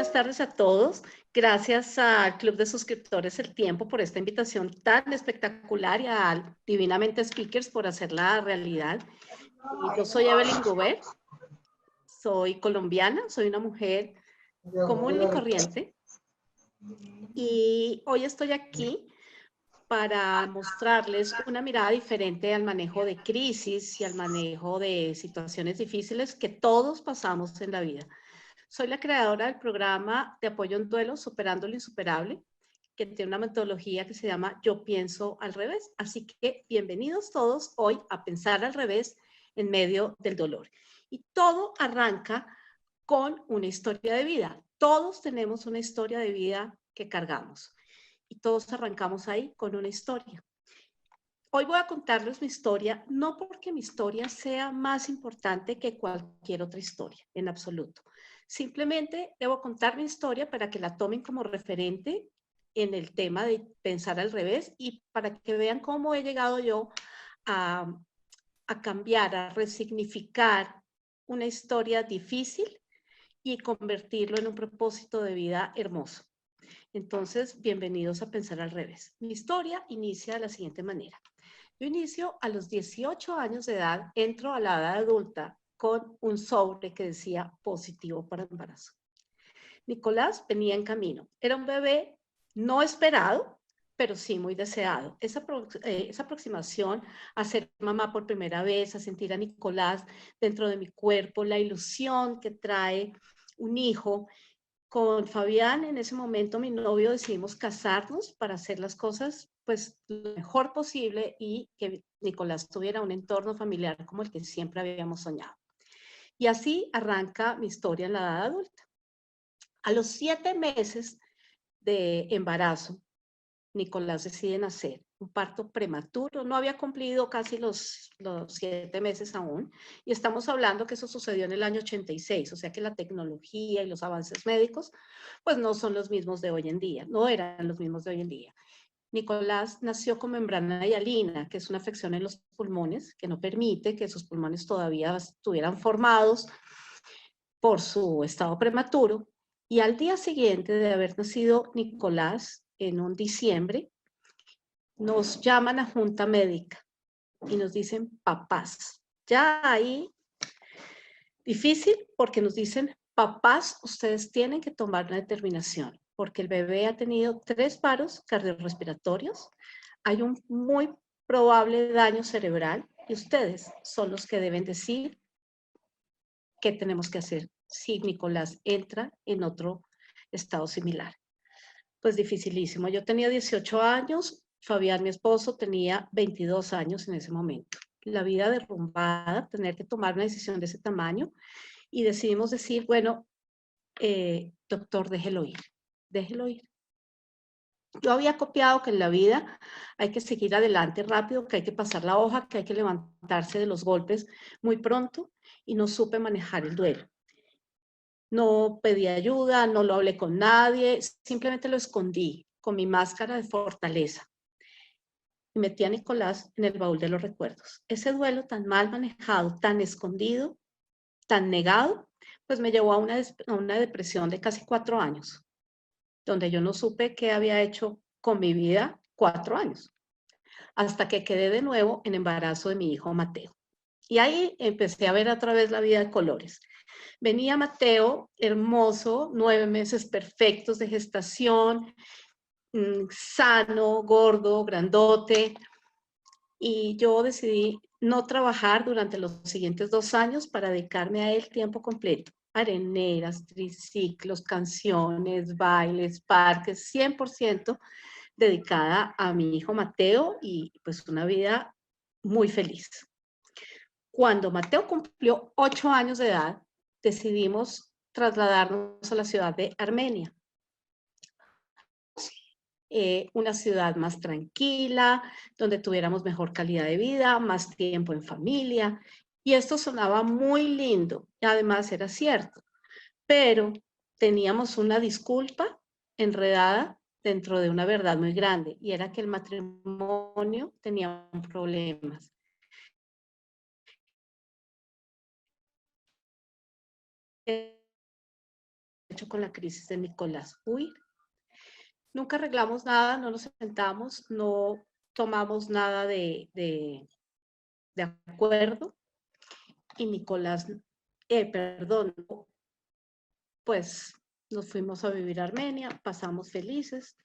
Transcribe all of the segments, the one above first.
buenas tardes a todos. Gracias al Club de Suscriptores El Tiempo por esta invitación tan espectacular y a Divinamente Speakers por hacerla realidad. Yo soy Evelyn Gobert, soy colombiana, soy una mujer común y corriente y hoy estoy aquí para mostrarles una mirada diferente al manejo de crisis y al manejo de situaciones difíciles que todos pasamos en la vida. Soy la creadora del programa de apoyo en duelo Superando lo Insuperable, que tiene una metodología que se llama Yo Pienso al Revés. Así que bienvenidos todos hoy a pensar al revés en medio del dolor. Y todo arranca con una historia de vida. Todos tenemos una historia de vida que cargamos y todos arrancamos ahí con una historia. Hoy voy a contarles mi historia, no porque mi historia sea más importante que cualquier otra historia, en absoluto. Simplemente debo contar mi historia para que la tomen como referente en el tema de pensar al revés y para que vean cómo he llegado yo a cambiar, a resignificar una historia difícil y convertirlo en un propósito de vida hermoso. Entonces, bienvenidos a Pensar al Revés. Mi historia inicia de la siguiente manera. Yo inicio a los 18 años de edad, entro a la edad adulta con un sobre que decía positivo para embarazo. Nicolás venía en camino. Era un bebé no esperado, pero sí muy deseado. Esa aproximación a ser mamá por primera vez, a sentir a Nicolás dentro de mi cuerpo, la ilusión que trae un hijo. Con Fabián, en ese momento, mi novio, decidimos casarnos para hacer las cosas pues lo mejor posible y que Nicolás tuviera un entorno familiar como el que siempre habíamos soñado. Y así arranca mi historia en la edad adulta. A los 7 meses de embarazo, Nicolás decide nacer, un parto prematuro, no había cumplido casi los 7 meses aún, y estamos hablando que eso sucedió en el año 86, o sea que la tecnología y los avances médicos, pues no son los mismos de hoy en día, no eran los mismos de hoy en día. Nicolás nació con membrana hialina, que es una afección en los pulmones, que no permite que sus pulmones todavía estuvieran formados por su estado prematuro, y al día siguiente de haber nacido Nicolás, en un diciembre, nos llaman a junta médica y nos dicen papás. Ya ahí difícil porque nos dicen papás, ustedes tienen que tomar una determinación porque el bebé ha tenido 3 paros cardiorrespiratorios, hay un muy probable daño cerebral y ustedes son los que deben decir qué tenemos que hacer si Nicolás entra en otro estado similar. Pues dificilísimo. Yo tenía 18 años, Fabián, mi esposo, tenía 22 años en ese momento. La vida derrumbada, tener que tomar una decisión de ese tamaño y decidimos decir, bueno, doctor, déjelo ir, déjelo ir. Yo había copiado que en la vida hay que seguir adelante rápido, que hay que pasar la hoja, que hay que levantarse de los golpes muy pronto y no supe manejar el duelo. No pedí ayuda, no lo hablé con nadie, simplemente lo escondí con mi máscara de fortaleza. Y metí a Nicolás en el baúl de los recuerdos. Ese duelo tan mal manejado, tan escondido, tan negado, pues me llevó a una depresión de casi 4 años, donde yo no supe qué había hecho con mi vida 4 años, hasta que quedé de nuevo en embarazo de mi hijo Mateo. Y ahí empecé a ver otra vez la vida de colores. Venía Mateo, hermoso, 9 meses perfectos de gestación, sano, gordo, grandote, y yo decidí no trabajar durante los siguientes 2 años para dedicarme a él tiempo completo. Areneras, triciclos, canciones, bailes, parques, 100% dedicada a mi hijo Mateo y pues una vida muy feliz. Cuando Mateo cumplió 8 años de edad, decidimos trasladarnos a la ciudad de Armenia. Una ciudad más tranquila, donde tuviéramos mejor calidad de vida, más tiempo en familia. Y esto sonaba muy lindo, y además era cierto, pero teníamos una disculpa enredada dentro de una verdad muy grande, y era que el matrimonio tenía problemas. hecho con la crisis de Nicolás? Huir. Nunca arreglamos nada, no nos sentamos, no tomamos nada de acuerdo. Y Nicolás, perdón, pues nos fuimos a vivir a Armenia, pasamos felices,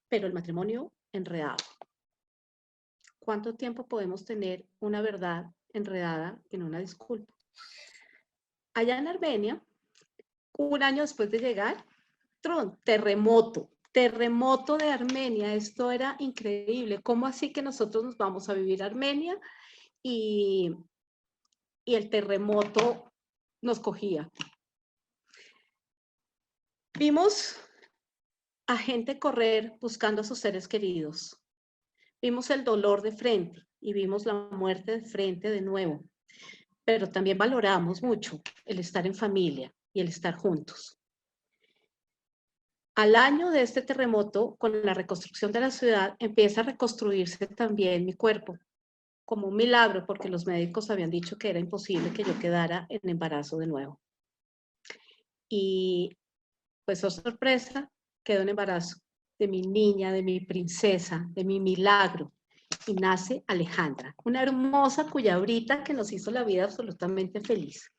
pero el matrimonio enredado. ¿Cuánto tiempo podemos tener una verdad enredada en una disculpa? Allá en Armenia, un año después de llegar, terremoto, terremoto de Armenia. Esto era increíble. ¿Cómo así que nosotros nos vamos a vivir a Armenia y el terremoto nos cogía? Vimos a gente correr buscando a sus seres queridos. Vimos el dolor de frente y vimos la muerte de frente de nuevo. Pero también valoramos mucho el estar en familia y el estar juntos. Al año de este terremoto, con la reconstrucción de la ciudad, empieza a reconstruirse también mi cuerpo, como un milagro, porque los médicos habían dicho que era imposible que yo quedara en embarazo de nuevo. Y pues, oh sorpresa, quedó en embarazo de mi niña, de mi princesa, de mi milagro. Y nace Alejandra, una hermosa cuyabrita que nos hizo la vida absolutamente feliz.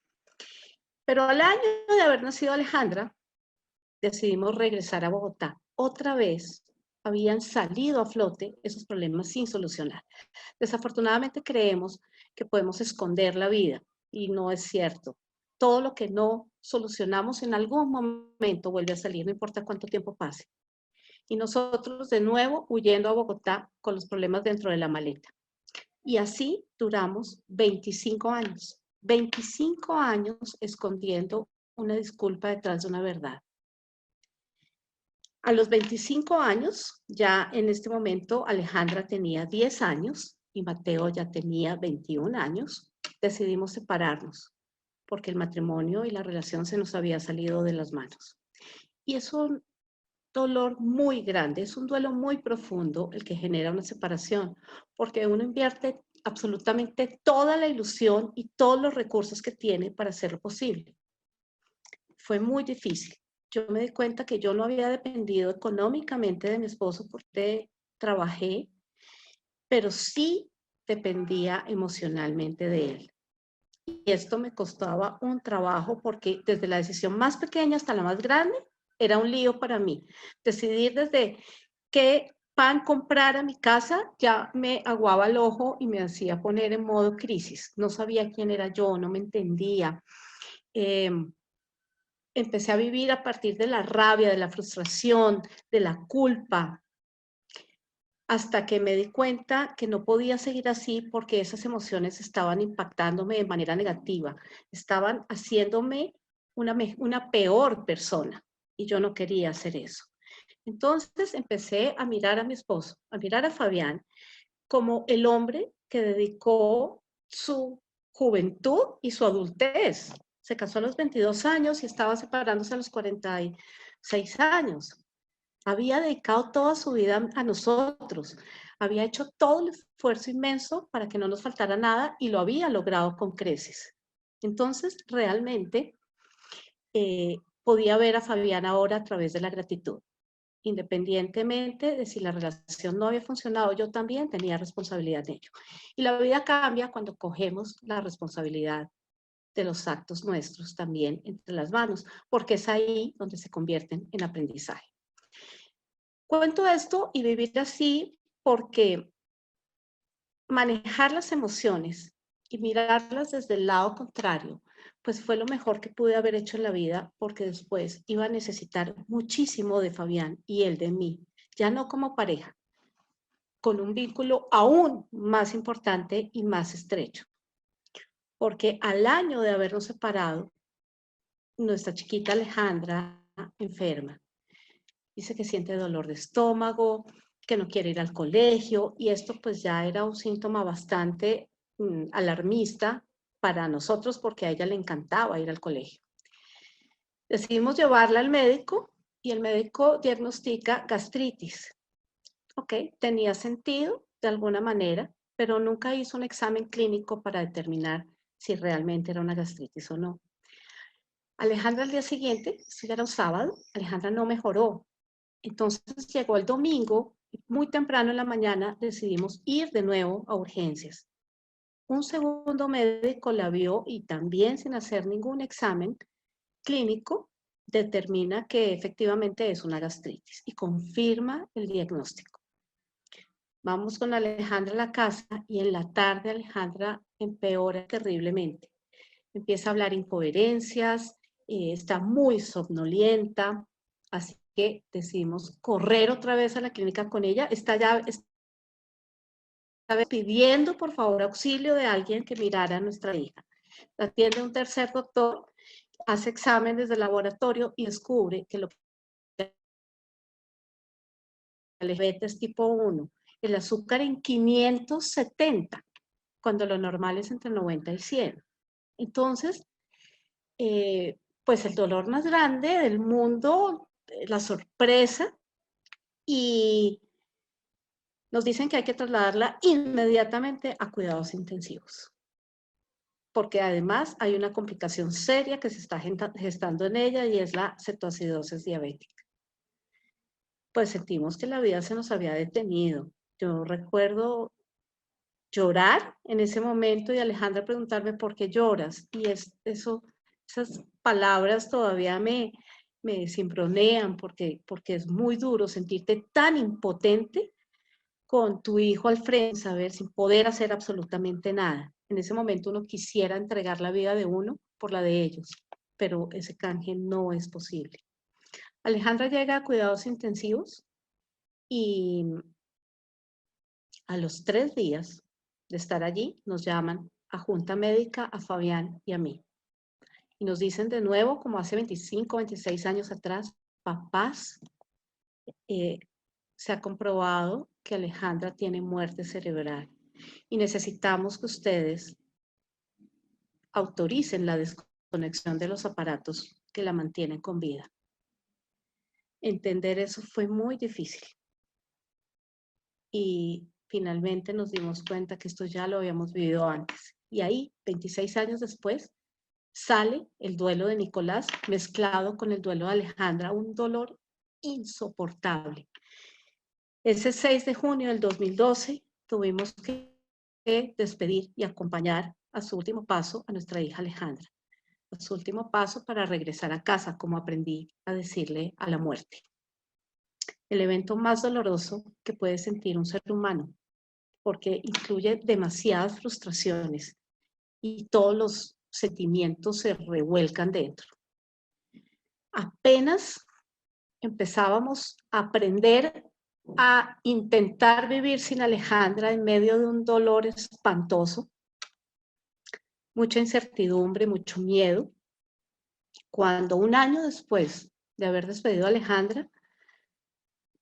Pero al año de haber nacido Alejandra, decidimos regresar a Bogotá. Otra vez habían salido a flote esos problemas sin solucionar. Desafortunadamente creemos que podemos esconder la vida y no es cierto. Todo lo que no solucionamos en algún momento vuelve a salir, no importa cuánto tiempo pase. Y nosotros de nuevo huyendo a Bogotá con los problemas dentro de la maleta. Y así duramos 25 años. 25 años escondiendo una disculpa detrás de una verdad. A los 25 años, ya en este momento Alejandra tenía 10 años y Mateo ya tenía 21 años, decidimos separarnos porque el matrimonio y la relación se nos había salido de las manos. Y es un dolor muy grande, es un duelo muy profundo el que genera una separación, porque uno invierte absolutamente toda la ilusión y todos los recursos que tiene para hacerlo posible. Fue muy difícil. Yo me di cuenta que yo no había dependido económicamente de mi esposo porque trabajé, pero sí dependía emocionalmente de él. Y esto me costaba un trabajo porque desde la decisión más pequeña hasta la más grande era un lío para mí. Decidir desde qué pan comprar a mi casa ya me aguaba el ojo y me hacía poner en modo crisis. No sabía quién era yo, no me entendía. Empecé a vivir a partir de la rabia, de la frustración, de la culpa, hasta que me di cuenta que no podía seguir así porque esas emociones estaban impactándome de manera negativa, estaban haciéndome una peor persona y yo no quería hacer eso. Entonces empecé a mirar a mi esposo, a mirar a Fabián como el hombre que dedicó su juventud y su adultez. Se casó a los 22 años y estaba separándose a los 46 años. Había dedicado toda su vida a nosotros, había hecho todo el esfuerzo inmenso para que no nos faltara nada y lo había logrado con creces. Entonces, realmente podía ver a Fabián ahora a través de la gratitud. Independientemente de si la relación no había funcionado, yo también tenía responsabilidad de ello. Y la vida cambia cuando cogemos la responsabilidad de los actos nuestros también entre las manos, porque es ahí donde se convierten en aprendizaje. Cuento esto y vivir así porque manejar las emociones y mirarlas desde el lado contrario, pues fue lo mejor que pude haber hecho en la vida, porque después iba a necesitar muchísimo de Fabián y él de mí, ya no como pareja, con un vínculo aún más importante y más estrecho. Porque al año de habernos separado, nuestra chiquita Alejandra enferma. Dice que siente dolor de estómago, que no quiere ir al colegio, y esto pues ya era un síntoma bastante alarmista para nosotros porque a ella le encantaba ir al colegio. Decidimos llevarla al médico y el médico diagnostica gastritis. Ok, tenía sentido de alguna manera, pero nunca hizo un examen clínico para determinar si realmente era una gastritis o no. Alejandra al día siguiente, esto ya era un sábado, Alejandra no mejoró. Entonces llegó el domingo, muy temprano en la mañana decidimos ir de nuevo a urgencias. Un segundo médico la vio y también sin hacer ningún examen clínico, determina que efectivamente es una gastritis y confirma el diagnóstico. Vamos con Alejandra a la casa y en la tarde Alejandra empeora terriblemente. Empieza a hablar incoherencias, está muy somnolienta, así que decidimos correr otra vez a la clínica con ella. Está pidiendo por favor auxilio de alguien que mirara a nuestra hija. La atiende un tercer doctor, hace exámenes de laboratorio y descubre que lo que la diabetes tipo 1, el azúcar en 570, cuando lo normal es entre 90 y 100. Entonces, pues el dolor más grande del mundo, la sorpresa, y nos dicen que hay que trasladarla inmediatamente a cuidados intensivos, porque además hay una complicación seria que se está gestando en ella y es la cetoacidosis diabética. Pues sentimos que la vida se nos había detenido. Yo recuerdo llorar en ese momento y Alejandra preguntarme por qué lloras. Y esas palabras todavía me cimbronean porque es muy duro sentirte tan impotente con tu hijo al frente, saber sin poder hacer absolutamente nada. En ese momento uno quisiera entregar la vida de uno por la de ellos, pero ese canje no es posible. Alejandra llega a cuidados intensivos y a los 3 días de estar allí nos llaman a junta médica, a Fabián y a mí. Y nos dicen de nuevo, como hace 25, 26 años atrás, papás, se ha comprobado que Alejandra tiene muerte cerebral y necesitamos que ustedes autoricen la desconexión de los aparatos que la mantienen con vida. Entender eso fue muy difícil. Y finalmente nos dimos cuenta que esto ya lo habíamos vivido antes. Y ahí, 26 años después, sale el duelo de Nicolás mezclado con el duelo de Alejandra, un dolor insoportable. Ese 6 de junio del 2012 tuvimos que despedir y acompañar a su último paso a nuestra hija Alejandra, a su último paso para regresar a casa, como aprendí a decirle a la muerte. El evento más doloroso que puede sentir un ser humano, porque incluye demasiadas frustraciones y todos los sentimientos se revuelcan dentro. Apenas empezábamos a aprender a intentar vivir sin Alejandra en medio de un dolor espantoso, mucha incertidumbre, mucho miedo, cuando un año después de haber despedido a Alejandra,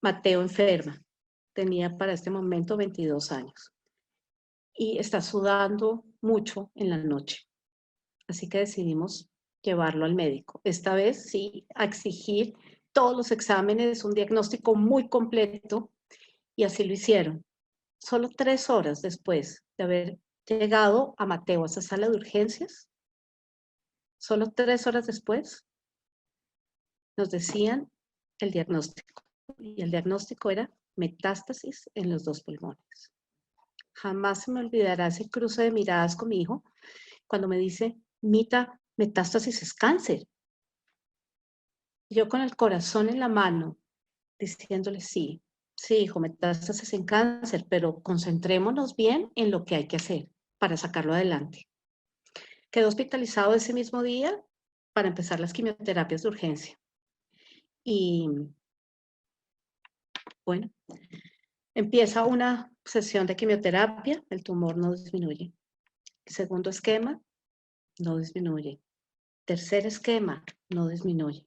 Mateo enferma. Tenía para este momento 22 años y está sudando mucho en la noche. Así que decidimos llevarlo al médico. Esta vez sí, a exigir todos los exámenes, un diagnóstico muy completo, y así lo hicieron. Solo 3 horas después de haber llegado a Mateo a esa sala de urgencias, solo 3 horas después, nos decían el diagnóstico. Y el diagnóstico era metástasis en los 2 pulmones. Jamás se me olvidará ese cruce de miradas con mi hijo cuando me dice, Mita, metástasis es cáncer. Yo con el corazón en la mano, diciéndole sí, hijo, metástasis en cáncer, pero concentrémonos bien en lo que hay que hacer para sacarlo adelante. Quedó hospitalizado ese mismo día para empezar las quimioterapias de urgencia. Y bueno, empieza una sesión de quimioterapia, el tumor no disminuye. El segundo esquema, no disminuye. Tercer esquema, no disminuye.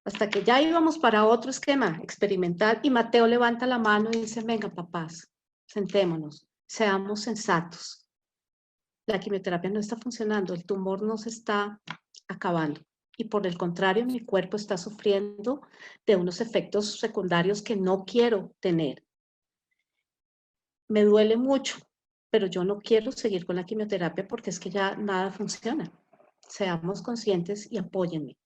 Hasta que ya íbamos para otro esquema experimental y Mateo levanta la mano y dice, venga papás, sentémonos, seamos sensatos. La quimioterapia no está funcionando, el tumor no se está acabando y por el contrario mi cuerpo está sufriendo de unos efectos secundarios que no quiero tener. Me duele mucho, pero yo no quiero seguir con la quimioterapia porque es que ya nada funciona. seamos conscientes y apóyenme.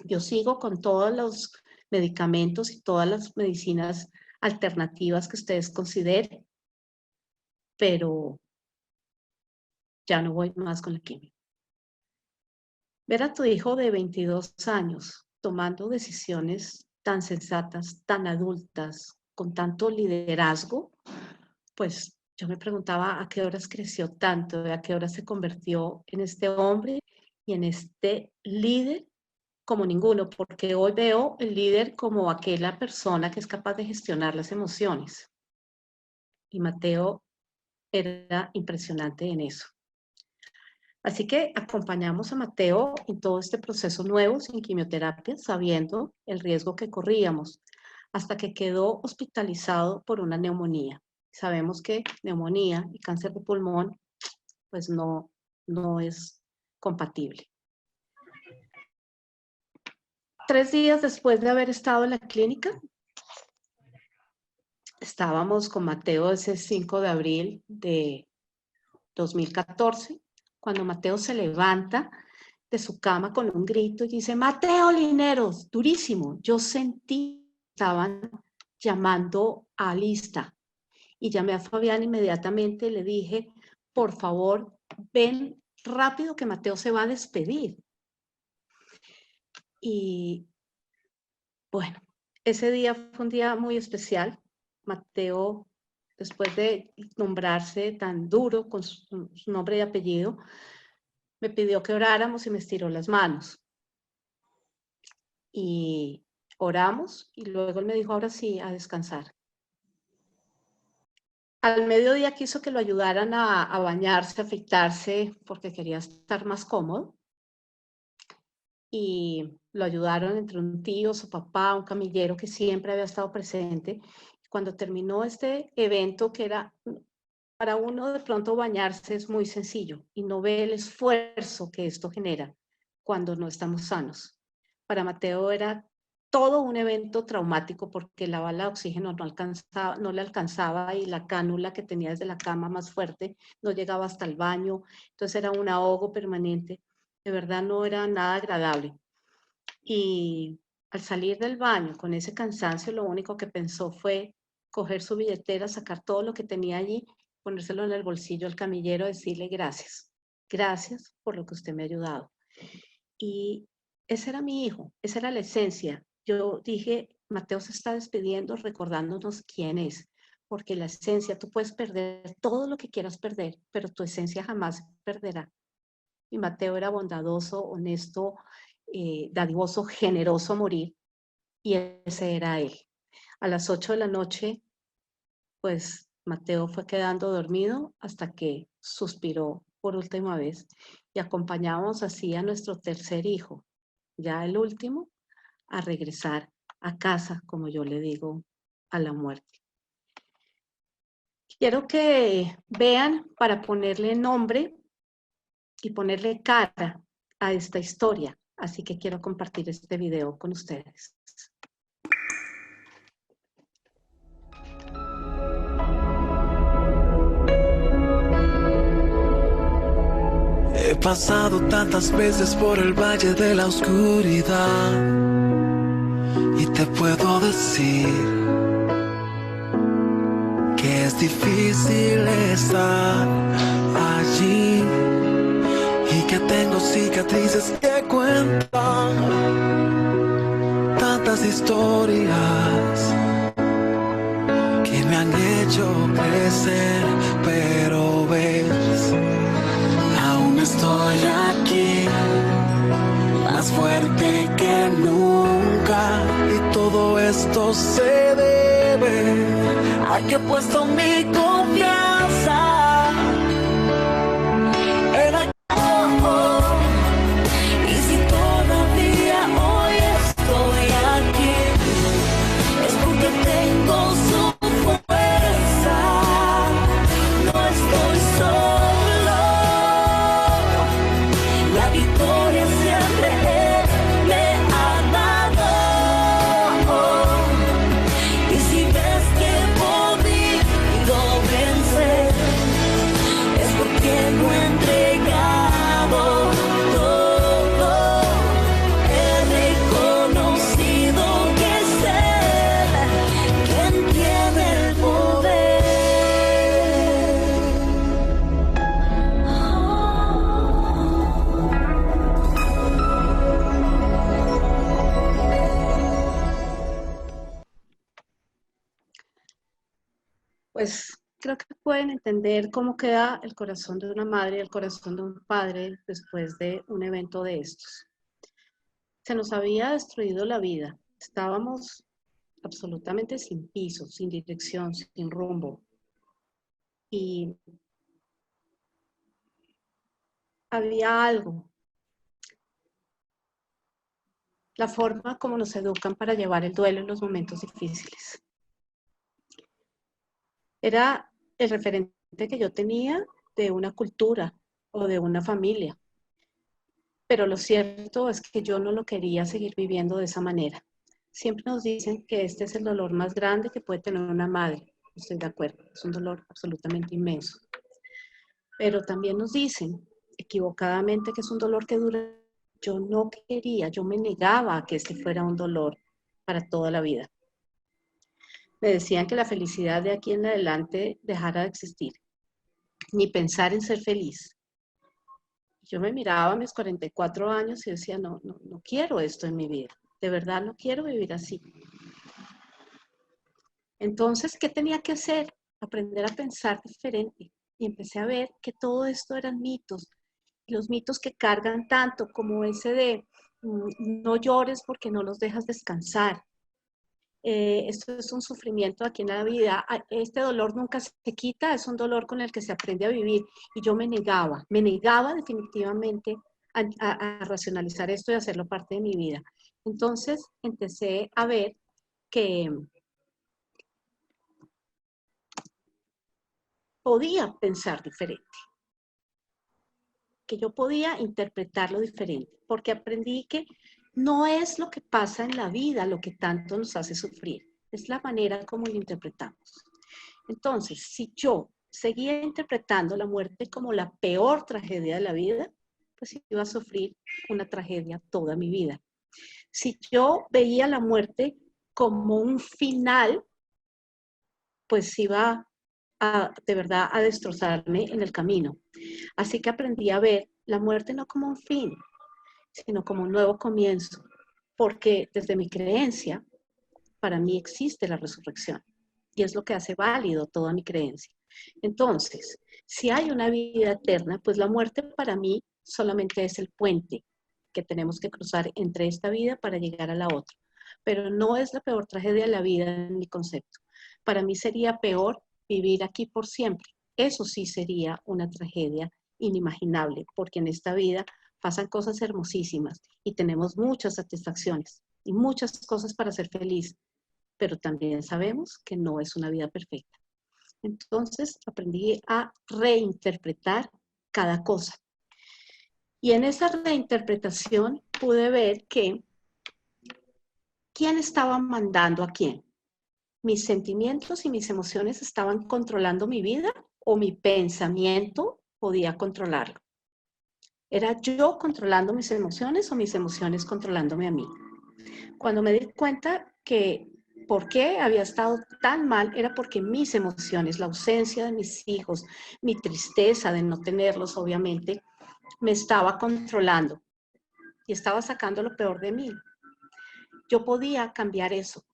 Yo sigo con todos los medicamentos y todas las medicinas alternativas que ustedes consideren, pero ya no voy más con la quimio. Ver a tu hijo de 22 años tomando decisiones tan sensatas, tan adultas, con tanto liderazgo, pues yo me preguntaba a qué horas creció tanto, a qué horas se convirtió en este hombre y en este líder como ninguno, porque hoy veo el líder como aquella persona que es capaz de gestionar las emociones. Y Mateo era impresionante en eso. Así que acompañamos a Mateo en todo este proceso nuevo, sin quimioterapia, sabiendo el riesgo que corríamos, hasta que quedó hospitalizado por una neumonía. Sabemos que neumonía y cáncer de pulmón, pues no es compatible. 3 días después de haber estado en la clínica, estábamos con Mateo ese 5 de abril de 2014, cuando Mateo se levanta de su cama con un grito y dice, Mateo Lineros, durísimo. Yo sentí que estaban llamando a lista y llamé a Fabián inmediatamente y le dije, por favor, ven rápido que Mateo se va a despedir. Y bueno, ese día fue un día muy especial. Mateo, después de nombrarse tan duro con su nombre y apellido, me pidió que oráramos y me estiró las manos. Y oramos y luego él me dijo, ahora sí, a descansar. Al mediodía quiso que lo ayudaran a bañarse, a afeitarse, porque quería estar más cómodo. Y lo ayudaron entre un tío, su papá, un camillero que siempre había estado presente. Cuando terminó este evento, que era, para uno de pronto bañarse es muy sencillo y no ve el esfuerzo que esto genera cuando no estamos sanos. Para Mateo era todo un evento traumático porque la bala de oxígeno no le alcanzaba y la cánula que tenía desde la cama más fuerte no llegaba hasta el baño. Entonces era un ahogo permanente. De verdad no era nada agradable. Y al salir del baño con ese cansancio, lo único que pensó fue coger su billetera, sacar todo lo que tenía allí, ponérselo en el bolsillo al camillero, decirle gracias. Gracias por lo que usted me ha ayudado. Y ese era mi hijo, esa era la esencia. Yo dije, Mateo se está despidiendo recordándonos quién es, porque la esencia, tú puedes perder todo lo que quieras perder, pero tu esencia jamás se perderá. Y Mateo era bondadoso, honesto, dadivoso, generoso a morir, y ese era él. A las 8 de la noche, pues Mateo fue quedando dormido hasta que suspiró por última vez y acompañamos así a nuestro tercer hijo, ya el último, a regresar a casa, como yo le digo, a la muerte. Quiero que vean para ponerle nombre y ponerle cara a esta historia. Así que quiero compartir este video con ustedes. He pasado tantas veces por el valle de la oscuridad y te puedo decir que es difícil estar allí y que tengo cicatrices que cuentan tantas historias que me han hecho crecer, pero ves, aún estoy aquí, más fuerte que nunca, y todo esto se debe a que he puesto mi confianza en el y si todavía hoy estoy aquí, es porque tengo su fuerza, no estoy solo, la victoria siempre Él me ha dado, y si ves que he podido pueden entender cómo queda el corazón de una madre y el corazón de un padre después de un evento de estos. Se nos había destruido la vida. Estábamos absolutamente sin piso, sin dirección, sin rumbo. Y había algo, la forma como nos educan para llevar el duelo en los momentos difíciles. Era el referente que yo tenía de una cultura o de una familia. Pero lo cierto es que yo no lo quería seguir viviendo de esa manera. Siempre nos dicen que este es el dolor más grande que puede tener una madre. Estoy de acuerdo, es un dolor absolutamente inmenso. Pero también nos dicen equivocadamente que es un dolor que dura. Yo no quería, yo me negaba a que este fuera un dolor para toda la vida. Me decían que la felicidad de aquí en adelante dejara de existir, ni pensar en ser feliz. Yo me miraba a mis 44 años y decía, no quiero esto en mi vida. De verdad no quiero vivir así. Entonces, ¿qué tenía que hacer? Aprender a pensar diferente. Y empecé a ver que todo esto eran mitos. Los mitos que cargan tanto como ese de no llores porque no los dejas descansar. Esto es un sufrimiento aquí en la vida. Este dolor nunca se quita, es un dolor con el que se aprende a vivir. Y yo me negaba definitivamente a racionalizar esto y hacerlo parte de mi vida. Entonces empecé a ver que podía pensar diferente, que yo podía interpretarlo diferente, porque aprendí que no es lo que pasa en la vida lo que tanto nos hace sufrir, es la manera como lo interpretamos. Entonces, si yo seguía interpretando la muerte como la peor tragedia de la vida, pues iba a sufrir una tragedia toda mi vida. Si yo veía la muerte como un final, pues iba de verdad a destrozarme en el camino. Así que aprendí a ver la muerte no como un fin, sino como un nuevo comienzo, porque desde mi creencia, para mí existe la resurrección y es lo que hace válido toda mi creencia. Entonces, si hay una vida eterna, pues la muerte para mí solamente es el puente que tenemos que cruzar entre esta vida para llegar a la otra. Pero no es la peor tragedia de la vida en mi concepto. Para mí sería peor vivir aquí por siempre. Eso sí sería una tragedia inimaginable, porque en esta vida pasan cosas hermosísimas y tenemos muchas satisfacciones y muchas cosas para ser feliz, pero también sabemos que no es una vida perfecta. Entonces aprendí a reinterpretar cada cosa. Y en esa reinterpretación pude ver que quién estaba mandando a quién. ¿Mis sentimientos y mis emociones estaban controlando mi vida o mi pensamiento podía controlarlo? ¿Era yo controlando mis emociones o mis emociones controlándome a mí? Cuando me di cuenta que por qué había estado tan mal era porque mis emociones, la ausencia de mis hijos, mi tristeza de no tenerlos, obviamente, me estaba controlando y estaba sacando lo peor de mí. Yo podía cambiar eso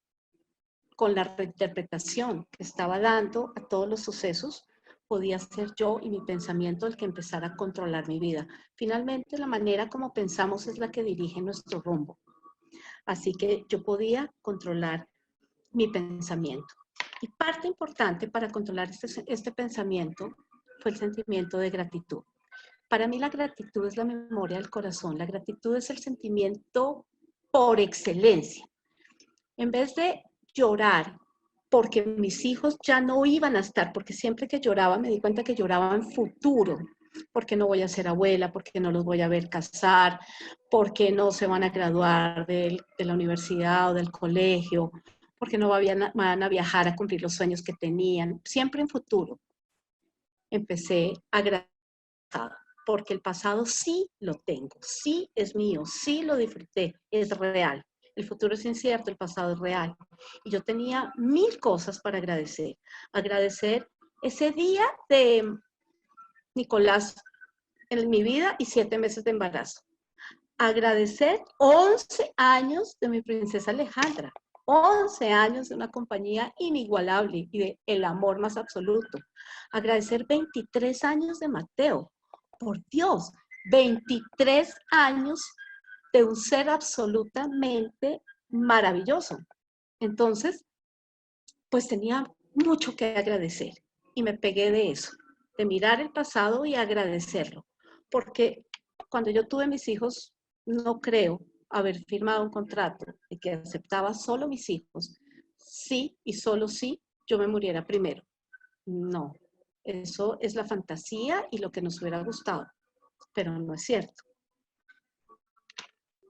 con la reinterpretación que estaba dando a todos los sucesos. Podía ser yo y mi pensamiento el que empezara a controlar mi vida. Finalmente, la manera como pensamos es la que dirige nuestro rumbo. Así que yo podía controlar mi pensamiento. Y parte importante para controlar este pensamiento fue el sentimiento de gratitud. Para mí la gratitud es la memoria del corazón. La gratitud es el sentimiento por excelencia. En vez de llorar porque mis hijos ya no iban a estar, porque siempre que lloraba me di cuenta que lloraba en futuro, porque no voy a ser abuela, porque no los voy a ver casar, porque no se van a graduar de la universidad o del colegio, porque no van a viajar a cumplir los sueños que tenían, siempre en futuro. Empecé a agradecer, porque el pasado sí lo tengo, sí es mío, sí lo disfruté, es real. El futuro es incierto, el pasado es real. Y yo tenía 1000 cosas para agradecer. Agradecer ese día de Nicolás en mi vida y 7 meses de embarazo. Agradecer 11 años de mi princesa Alejandra. 11 años de una compañía inigualable y de el amor más absoluto. Agradecer 23 años de Mateo. Por Dios, 23 años de un ser absolutamente maravilloso. Entonces, pues tenía mucho que agradecer y me pegué de eso, de mirar el pasado y agradecerlo. Porque cuando yo tuve mis hijos, no creo haber firmado un contrato de que aceptaba solo mis hijos, sí y solo sí yo me muriera primero. No, eso es la fantasía y lo que nos hubiera gustado, pero no es cierto.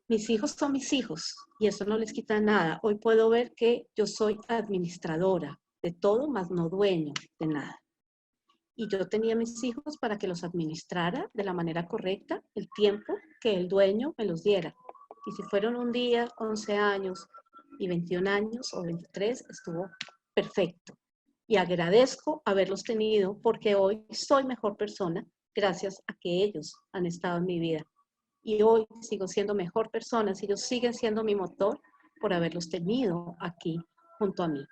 Mis hijos son mis hijos y eso no les quita nada. Hoy puedo ver que yo soy administradora de todo, más no dueño de nada. Y yo tenía mis hijos para que los administrara de la manera correcta, el tiempo que el dueño me los diera. Y si fueron un día, 11 años y 21 años o 23, estuvo perfecto. Y agradezco haberlos tenido porque hoy soy mejor persona gracias a que ellos han estado en mi vida. Y hoy sigo siendo mejor persona, ellos siguen siendo mi motor por haberlos tenido aquí junto a mí.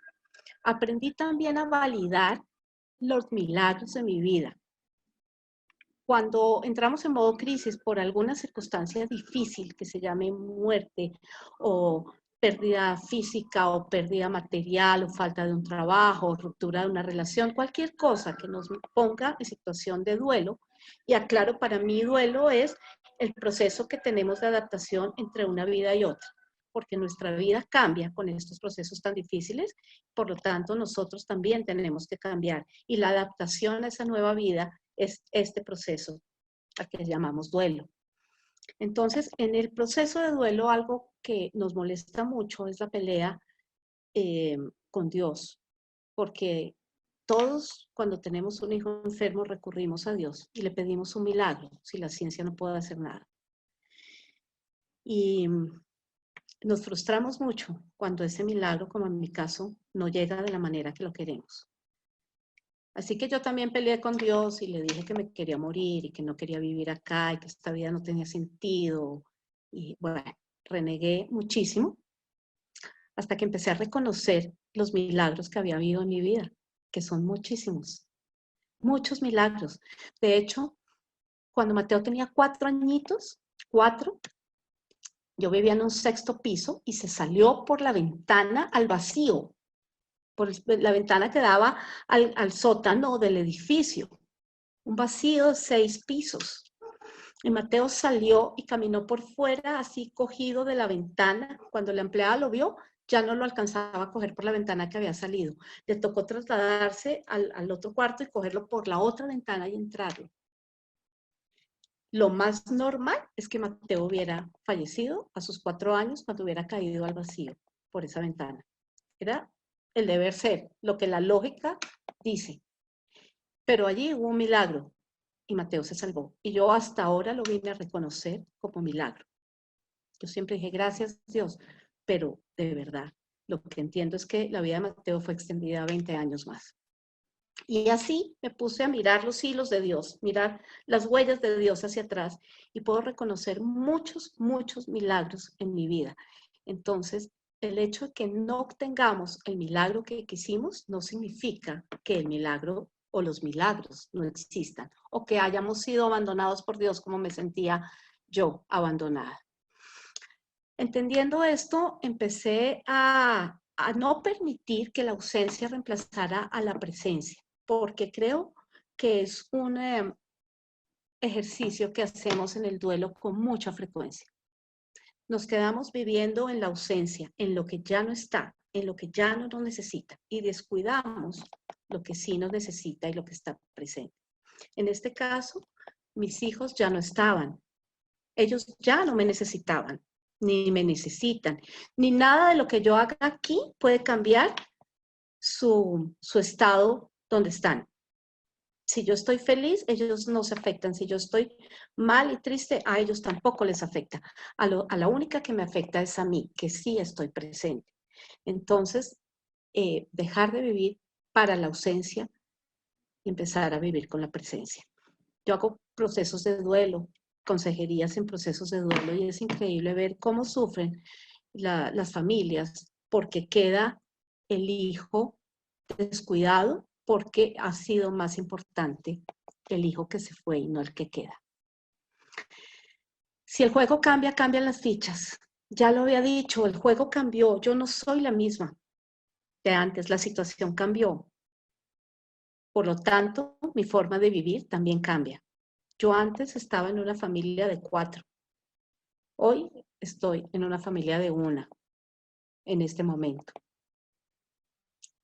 Aprendí también a validar los milagros de mi vida. Cuando entramos en modo crisis por alguna circunstancia difícil, que se llame muerte o pérdida física o pérdida material o falta de un trabajo o ruptura de una relación, cualquier cosa que nos ponga en situación de duelo, y aclaro, para mí duelo es el proceso que tenemos de adaptación entre una vida y otra, porque nuestra vida cambia con estos procesos tan difíciles, por lo tanto nosotros también tenemos que cambiar y la adaptación a esa nueva vida es este proceso al que llamamos duelo. Entonces, en el proceso de duelo, algo que nos molesta mucho es la pelea con Dios, porque todos cuando tenemos un hijo enfermo recurrimos a Dios y le pedimos un milagro si la ciencia no puede hacer nada. Y nos frustramos mucho cuando ese milagro, como en mi caso, no llega de la manera que lo queremos. Así que yo también peleé con Dios y le dije que me quería morir y que no quería vivir acá y que esta vida no tenía sentido. Y bueno, renegué muchísimo hasta que empecé a reconocer los milagros que había habido en mi vida, que son muchísimos, muchos milagros. De hecho, cuando Mateo tenía 4 añitos, 4, yo vivía en un 6º piso y se salió por la ventana al vacío, por la ventana que daba al sótano del edificio. Un vacío de 6 pisos. Y Mateo salió y caminó por fuera, así cogido de la ventana. Cuando la empleada lo vio, ya no lo alcanzaba a coger por la ventana que había salido. Le tocó trasladarse al otro cuarto y cogerlo por la otra ventana y entrarlo. Lo más normal es que Mateo hubiera fallecido a sus 4 años cuando hubiera caído al vacío por esa ventana. Era el deber ser, lo que la lógica dice. Pero allí hubo un milagro y Mateo se salvó. Y yo hasta ahora lo vine a reconocer como milagro. Yo siempre dije, gracias Dios, pero de verdad, lo que entiendo es que la vida de Mateo fue extendida a 20 años más. Y así me puse a mirar los hilos de Dios, mirar las huellas de Dios hacia atrás y puedo reconocer muchos, muchos milagros en mi vida. Entonces, el hecho de que no obtengamos el milagro que quisimos no significa que el milagro o los milagros no existan o que hayamos sido abandonados por Dios como me sentía yo abandonada. Entendiendo esto, empecé a no permitir que la ausencia reemplazara a la presencia, porque creo que es un ejercicio que hacemos en el duelo con mucha frecuencia. Nos quedamos viviendo en la ausencia, en lo que ya no está, en lo que ya no nos necesita, y descuidamos lo que sí nos necesita y lo que está presente. En este caso, mis hijos ya no estaban. Ellos ya no me necesitaban, ni me necesitan, ni nada de lo que yo haga aquí puede cambiar su estado donde están. Si yo estoy feliz, ellos no se afectan. Si yo estoy mal y triste, a ellos tampoco les afecta. A la única que me afecta es a mí, que sí estoy presente. Entonces, dejar de vivir para la ausencia y empezar a vivir con la presencia. Yo hago procesos de duelo, consejerías en procesos de duelo y es increíble ver cómo sufren las familias porque queda el hijo descuidado, porque ha sido más importante el hijo que se fue y no el que queda. Si el juego cambia, cambian las fichas. Ya lo había dicho, el juego cambió. Yo no soy la misma de antes, la situación cambió. Por lo tanto, mi forma de vivir también cambia. Yo antes estaba en una familia de 4. Hoy estoy en una familia de 1 en este momento.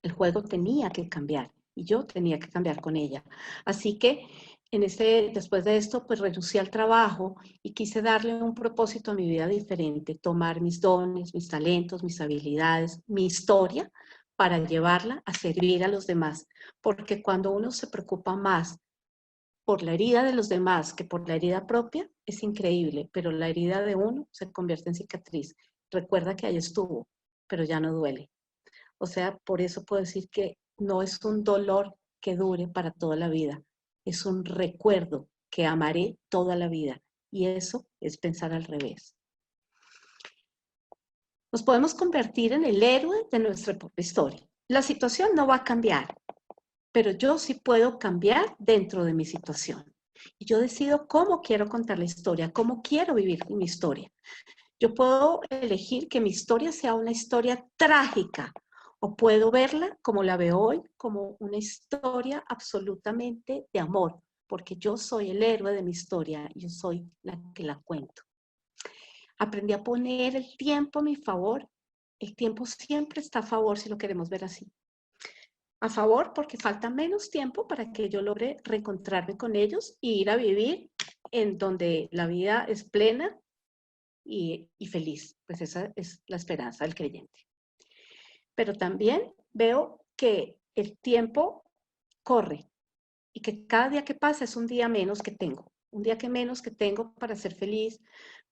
El juego tenía que cambiar y yo tenía que cambiar con ella. Así que después de esto, pues renuncié al trabajo y quise darle un propósito a mi vida diferente, tomar mis dones, mis talentos, mis habilidades, mi historia para llevarla a servir a los demás. Porque cuando uno se preocupa más por la herida de los demás que por la herida propia, es increíble, pero la herida de uno se convierte en cicatriz. Recuerda que ahí estuvo, pero ya no duele. O sea, por eso puedo decir que no es un dolor que dure para toda la vida, es un recuerdo que amaré toda la vida. Y eso es pensar al revés. Nos podemos convertir en el héroe de nuestra propia historia. La situación no va a cambiar, pero yo sí puedo cambiar dentro de mi situación. Y yo decido cómo quiero contar la historia, cómo quiero vivir mi historia. Yo puedo elegir que mi historia sea una historia trágica, o puedo verla como la veo hoy, como una historia absolutamente de amor, porque yo soy el héroe de mi historia, yo soy la que la cuento. Aprendí a poner el tiempo a mi favor. El tiempo siempre está a favor si lo queremos ver así. A favor porque falta menos tiempo para que yo logre reencontrarme con ellos e ir a vivir en donde la vida es plena y feliz. Pues esa es la esperanza del creyente. Pero también veo que el tiempo corre y que cada día que pasa es un día menos que tengo. Un día que menos que tengo para ser feliz,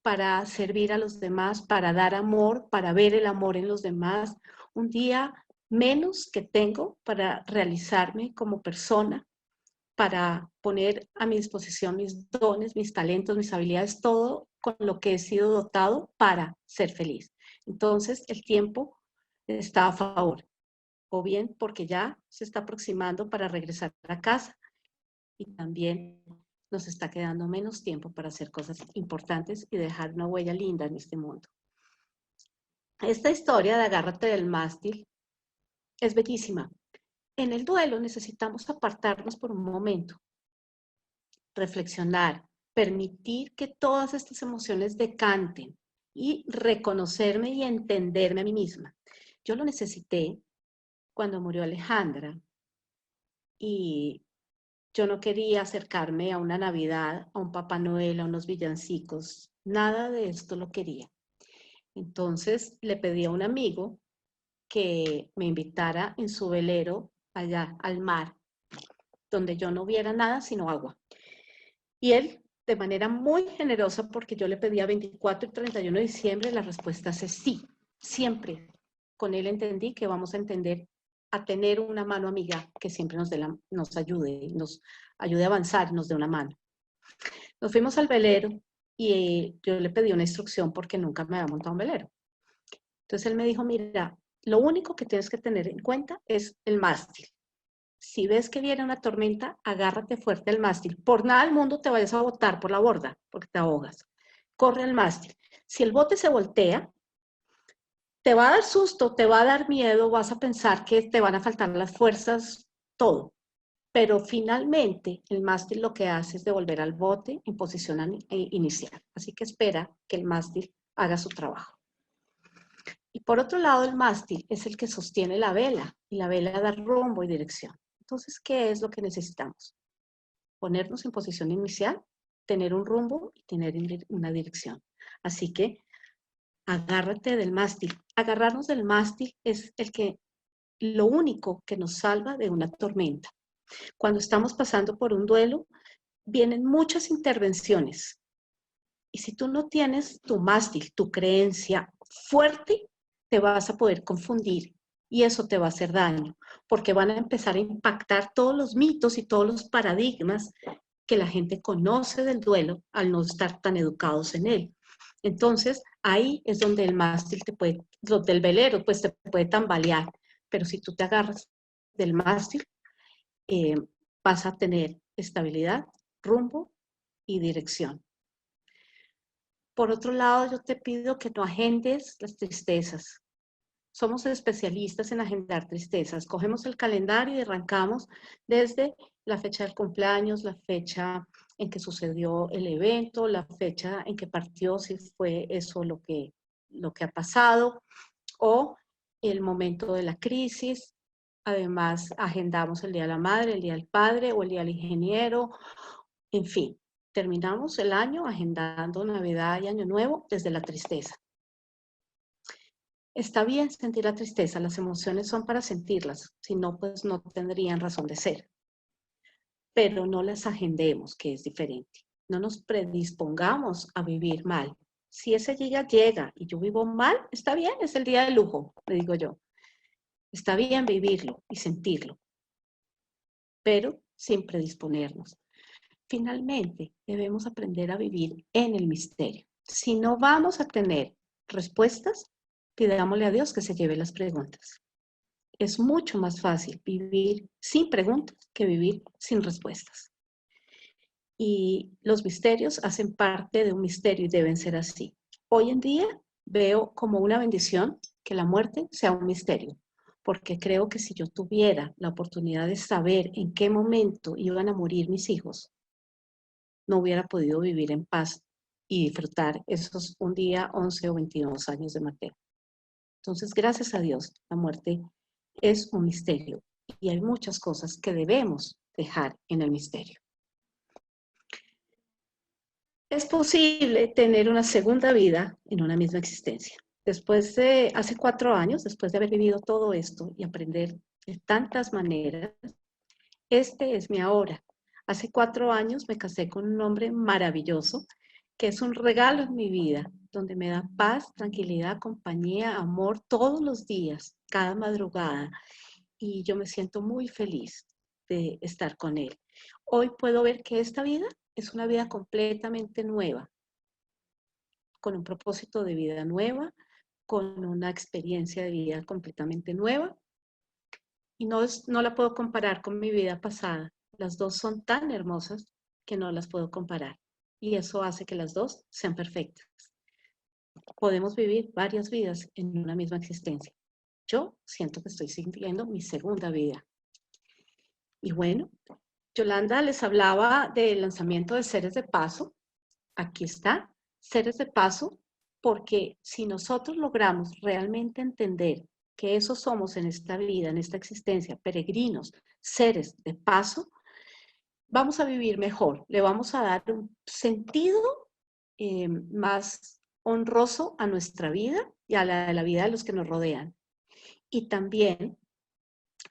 para servir a los demás, para dar amor, para ver el amor en los demás. Un día menos que tengo para realizarme como persona, para poner a mi disposición mis dones, mis talentos, mis habilidades, todo con lo que he sido dotado para ser feliz. Entonces, el tiempo está a favor, o bien porque ya se está aproximando para regresar a casa y también nos está quedando menos tiempo para hacer cosas importantes y dejar una huella linda en este mundo. Esta historia de Agárrate del mástil es bellísima. En el duelo necesitamos apartarnos por un momento, reflexionar, permitir que todas estas emociones decanten y reconocerme y entenderme a mí misma. Yo lo necesité cuando murió Alejandra y yo no quería acercarme a una Navidad, a un Papá Noel, a unos villancicos, nada de esto lo quería. Entonces le pedí a un amigo que me invitara en su velero allá al mar, donde yo no viera nada sino agua. Y él, de manera muy generosa, porque yo le pedía 24 y 31 de diciembre, la respuesta es sí, siempre. Con él entendí que vamos a tener una mano amiga que siempre nos ayude a avanzar, nos dé una mano. Nos fuimos al velero y yo le pedí una instrucción porque nunca me había montado un velero. Entonces él me dijo, mira, lo único que tienes que tener en cuenta es el mástil. Si ves que viene una tormenta, agárrate fuerte al mástil. Por nada del mundo te vayas a botar por la borda, porque te ahogas. Corre al mástil. Si el bote se voltea, te va a dar susto, te va a dar miedo, vas a pensar que te van a faltar las fuerzas, todo. Pero finalmente el mástil lo que hace es devolver al bote en posición inicial. Así que espera que el mástil haga su trabajo. Y por otro lado, el mástil es el que sostiene la vela, y la vela da rumbo y dirección. Entonces, ¿qué es lo que necesitamos? Ponernos en posición inicial, tener un rumbo y tener una dirección. Así que agárrate del mástil. Agarrarnos del mástil es lo único que nos salva de una tormenta. Cuando estamos pasando por un duelo, vienen muchas intervenciones. Y si tú no tienes tu mástil, tu creencia fuerte, te vas a poder confundir y eso te va a hacer daño, porque van a empezar a impactar todos los mitos y todos los paradigmas que la gente conoce del duelo al no estar tan educados en él. Entonces, ahí es donde el mástil donde el velero, pues te puede tambalear. Pero si tú te agarras del mástil, eh, vas a tener estabilidad, rumbo y dirección. Por otro lado, yo te pido que no agendes las tristezas. Somos especialistas en agendar tristezas. Cogemos el calendario y arrancamos desde la fecha del cumpleaños, la fecha en que sucedió el evento, la fecha en que partió, si fue eso lo que ha pasado, o el momento de la crisis. Además, agendamos el Día de la Madre, el Día del Padre o el Día del Ingeniero. En fin, terminamos el año agendando Navidad y Año Nuevo desde la tristeza. Está bien sentir la tristeza, las emociones son para sentirlas, si no, pues no tendrían razón de ser. Pero no las agendemos, que es diferente. No nos predispongamos a vivir mal. Si ese día llega y yo vivo mal, está bien, es el día de lujo, le digo yo. Está bien vivirlo y sentirlo, pero sin predisponernos. Finalmente, debemos aprender a vivir en el misterio. Si no vamos a tener respuestas, pidámosle a Dios que se lleve las preguntas. Es mucho más fácil vivir sin preguntas que vivir sin respuestas. Y los misterios hacen parte de un misterio y deben ser así. Hoy en día veo como una bendición que la muerte sea un misterio, porque creo que si yo tuviera la oportunidad de saber en qué momento iban a morir mis hijos, no hubiera podido vivir en paz y disfrutar esos un día, 11 o 22 años de Mateo. Entonces, gracias a Dios, la muerte es un misterio y hay muchas cosas que debemos dejar en el misterio. Es posible tener una segunda vida en una misma existencia. Después de, hace 4 años, después de haber vivido todo esto y aprender de tantas maneras, este es mi ahora. Hace 4 años me casé con un hombre maravilloso, que es un regalo en mi vida, donde me da paz, tranquilidad, compañía, amor todos los días, cada madrugada. Y yo me siento muy feliz de estar con él. Hoy puedo ver que esta vida es una vida completamente nueva, con un propósito de vida nueva, con una experiencia de vida completamente nueva. Y no la puedo comparar con mi vida pasada. Las dos son tan hermosas que no las puedo comparar. Y eso hace que las dos sean perfectas. Podemos vivir varias vidas en una misma existencia. Yo siento que estoy sintiendo mi segunda vida. Y bueno, Yolanda les hablaba del lanzamiento de Seres de Paso. Aquí está, Seres de Paso, porque si nosotros logramos realmente entender que eso somos en esta vida, en esta existencia, peregrinos, seres de paso, vamos a vivir mejor, le vamos a dar un sentido más honroso a nuestra vida y a la vida de los que nos rodean. Y también,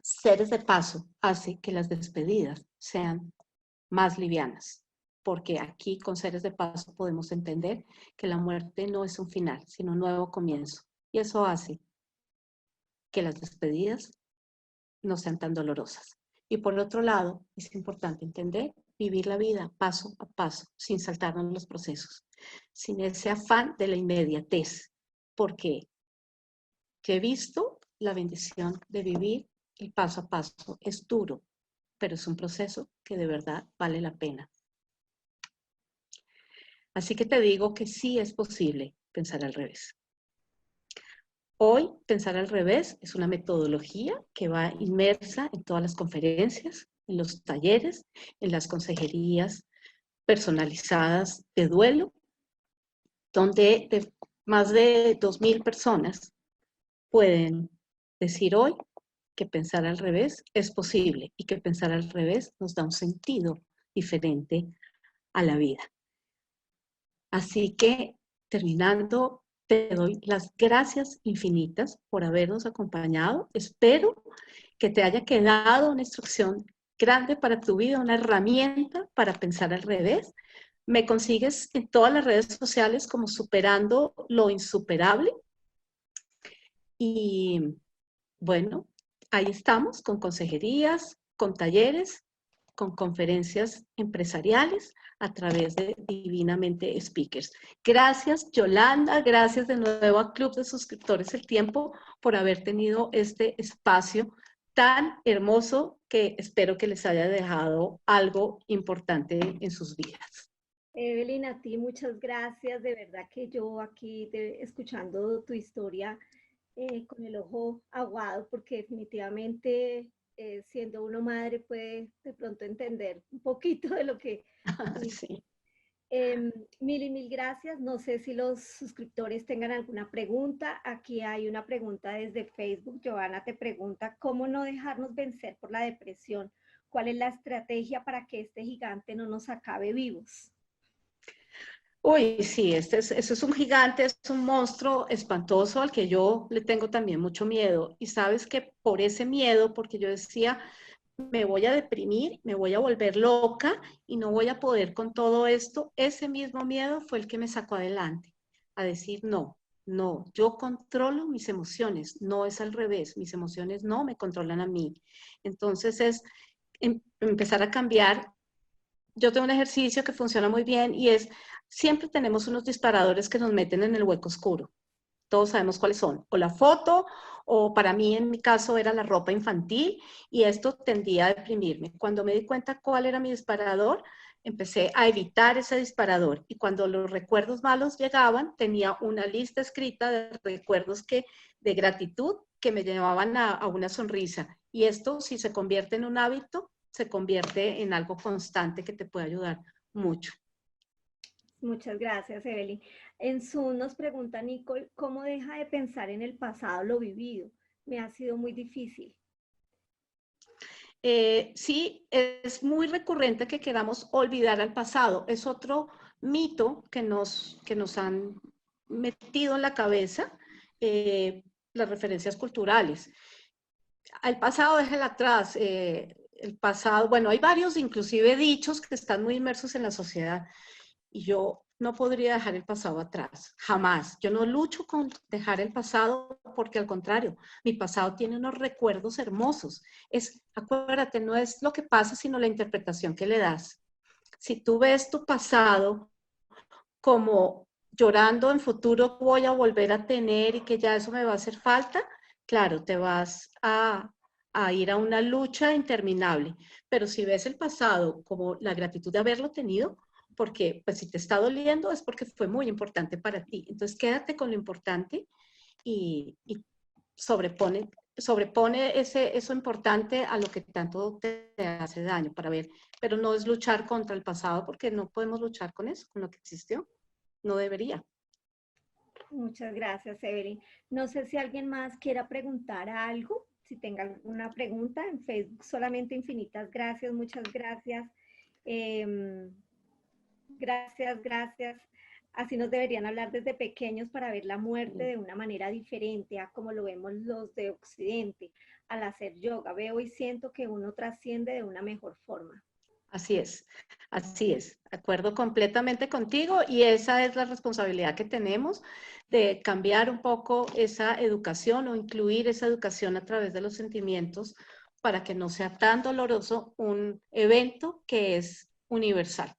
seres de paso hace que las despedidas sean más livianas, porque aquí con Seres de Paso podemos entender que la muerte no es un final, sino un nuevo comienzo. Y eso hace que las despedidas no sean tan dolorosas. Y por otro lado, es importante entender, vivir la vida paso a paso, sin saltarnos los procesos, sin ese afán de la inmediatez, porque yo he visto la bendición de vivir el paso a paso. Es duro, pero es un proceso que de verdad vale la pena. Así que te digo que sí es posible pensar al revés. Hoy, pensar al revés es una metodología que va inmersa en todas las conferencias, en los talleres, en las consejerías personalizadas de duelo, donde más de 2.000 personas pueden decir hoy que pensar al revés es posible y que pensar al revés nos da un sentido diferente a la vida. Así que, terminando, te doy las gracias infinitas por habernos acompañado. Espero que te haya quedado una instrucción grande para tu vida, una herramienta para pensar al revés. Me consigues en todas las redes sociales como Superando lo Insuperable. Y bueno, ahí estamos con consejerías, con talleres, con conferencias empresariales. a través de Divinamente Speakers. Gracias, Yolanda, gracias de nuevo a Club de Suscriptores El Tiempo por haber tenido este espacio tan hermoso que espero que les haya dejado algo importante en sus vidas. Evelyn, a ti muchas gracias. De verdad que yo aquí escuchando tu historia con el ojo aguado, porque definitivamente siendo uno madre puede de pronto entender un poquito de lo que... Sí. Mil y mil gracias. No sé si los suscriptores tengan alguna pregunta. Aquí hay una pregunta desde Facebook. Joana te pregunta, ¿cómo no dejarnos vencer por la depresión? ¿Cuál es la estrategia para que este gigante no nos acabe vivos? Uy, sí, ese es un gigante, es un monstruo espantoso al que yo le tengo también mucho miedo. Y sabes que por ese miedo, porque yo decía, me voy a deprimir, me voy a volver loca y no voy a poder con todo esto, ese mismo miedo fue el que me sacó adelante, a decir, no, no, yo controlo mis emociones, no es al revés, mis emociones no me controlan a mí. Entonces es empezar a cambiar. Yo tengo un ejercicio que funciona muy bien y es, siempre tenemos unos disparadores que nos meten en el hueco oscuro. Todos sabemos cuáles son, o la foto, o para mí en mi caso era la ropa infantil y esto tendía a deprimirme. Cuando me di cuenta cuál era mi disparador, empecé a evitar ese disparador y cuando los recuerdos malos llegaban, tenía una lista escrita de recuerdos de gratitud que me llevaban a una sonrisa. Y esto, si se convierte en un hábito, se convierte en algo constante que te puede ayudar mucho. Muchas gracias, Evelyn. En Zoom nos pregunta Nicole, ¿cómo deja de pensar en el pasado lo vivido? Me ha sido muy difícil. Sí, es muy recurrente que queramos olvidar al pasado. Es otro mito que nos han metido en la cabeza las referencias culturales. Al pasado déjala atrás. El pasado, bueno, hay varios inclusive dichos que están muy inmersos en la sociedad y yo no podría dejar el pasado atrás, jamás. Yo no lucho con dejar el pasado porque al contrario, mi pasado tiene unos recuerdos hermosos. Acuérdate, no es lo que pasa, sino la interpretación que le das. Si tú ves tu pasado como llorando en futuro voy a volver a tener y que ya eso me va a hacer falta, claro, te vas a ir a una lucha interminable. Pero si ves el pasado como la gratitud de haberlo tenido, porque pues si te está doliendo es porque fue muy importante para ti. Entonces quédate con lo importante y sobrepone eso importante a lo que tanto te hace daño para ver, pero no es luchar contra el pasado porque no podemos luchar con eso, con lo que existió, no debería. Muchas gracias, Evelyn. No sé si alguien más quiera preguntar algo, si tenga alguna pregunta en Facebook, solamente infinitas gracias, muchas gracias. Gracias, gracias. Así nos deberían hablar desde pequeños para ver la muerte de una manera diferente a como lo vemos los de Occidente. Al hacer yoga, veo y siento que uno trasciende de una mejor forma. Así es, acuerdo completamente contigo y esa es la responsabilidad que tenemos de cambiar un poco esa educación o incluir esa educación a través de los sentimientos para que no sea tan doloroso un evento que es universal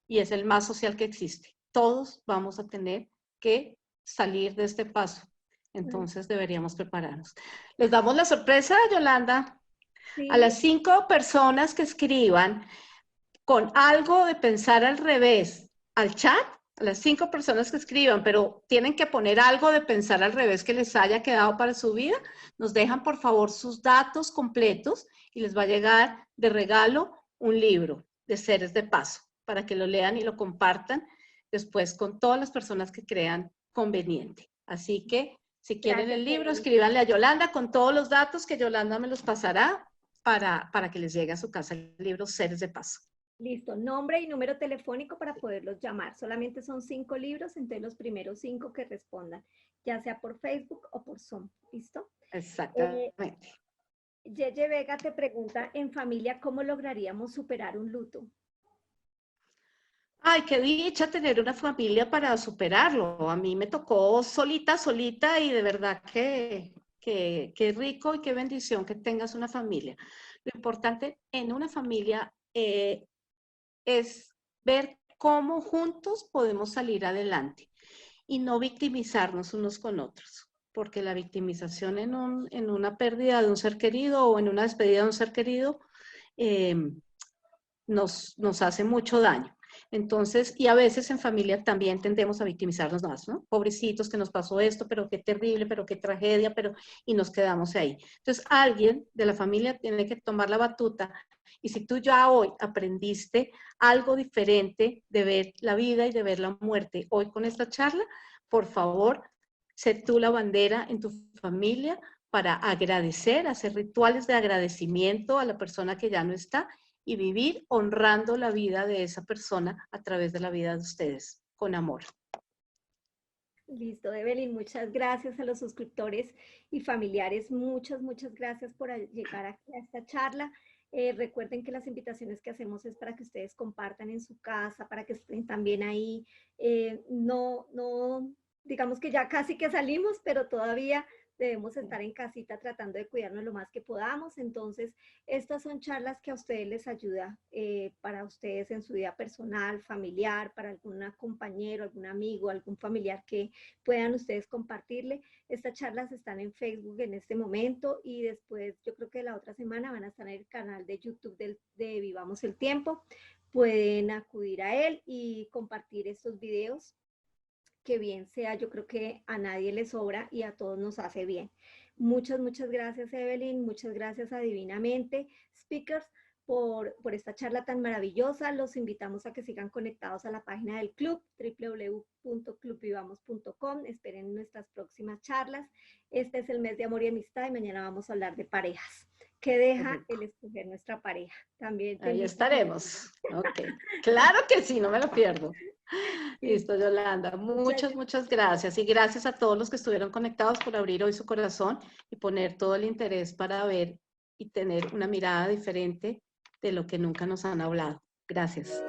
y es el más social que existe. Todos vamos a tener que salir de este paso, entonces deberíamos prepararnos. Les damos la sorpresa, Yolanda, Sí. a las 5 personas que escriban con algo de pensar al revés al chat, a las 5 personas que escriban, pero tienen que poner algo de pensar al revés que les haya quedado para su vida, nos dejan por favor sus datos completos y les va a llegar de regalo un libro de Seres de Paso para que lo lean y lo compartan después con todas las personas que crean conveniente. Así que si quieren el libro, escríbanle a Yolanda con todos los datos que Yolanda me los pasará para que les llegue a su casa el libro Seres de Paso. Listo, nombre y número telefónico para poderlos llamar. Solamente son 5 libros, entre los primeros 5 que respondan, ya sea por Facebook o por Zoom. ¿Listo? Exactamente. Yeye Vega te pregunta, en familia, ¿cómo lograríamos superar un luto? Ay, qué dicha tener una familia para superarlo. A mí me tocó solita y de verdad que rico y qué bendición que tengas una familia. Lo importante en una familia es ver cómo juntos podemos salir adelante y no victimizarnos unos con otros, porque la victimización en una pérdida de un ser querido o en una despedida de un ser querido nos hace mucho daño. Entonces, y a veces en familia también tendemos a victimizarnos más, ¿no? Pobrecitos, que nos pasó esto, pero qué terrible, pero qué tragedia, y nos quedamos ahí. Entonces, alguien de la familia tiene que tomar la batuta, y si tú ya hoy aprendiste algo diferente de ver la vida y de ver la muerte hoy con esta charla, por favor, sé tú la bandera en tu familia para agradecer, hacer rituales de agradecimiento a la persona que ya no está y vivir honrando la vida de esa persona a través de la vida de ustedes, con amor. Listo, Evelyn, muchas gracias a los suscriptores y familiares. Muchas gracias por llegar aquí a esta charla. Recuerden que las invitaciones que hacemos es para que ustedes compartan en su casa, para que estén también ahí. Digamos que ya casi que salimos, pero todavía debemos estar en casita tratando de cuidarnos lo más que podamos. Entonces, estas son charlas que a ustedes les ayuda para ustedes en su vida personal, familiar, para algún compañero, algún amigo, algún familiar que puedan ustedes compartirle. Estas charlas están en Facebook en este momento y después, yo creo que la otra semana van a estar en el canal de YouTube de Vivamos el Tiempo. Pueden acudir a él y compartir estos videos, que bien sea, yo creo que a nadie le sobra y a todos nos hace bien. Muchas gracias, Evelyn. Muchas gracias a Divinamente Speakers por esta charla tan maravillosa. Los invitamos a que sigan conectados a la página del club, www.clubvivamos.com. Esperen nuestras próximas charlas. Este es el mes de amor y amistad y mañana vamos a hablar de parejas. ¿Qué deja el escoger nuestra pareja? También ahí estaremos. Ok. Claro que sí, no me lo pierdo. Listo, Yolanda. Muchas gracias. Y gracias a todos los que estuvieron conectados por abrir hoy su corazón y poner todo el interés para ver y tener una mirada diferente de lo que nunca nos han hablado. Gracias.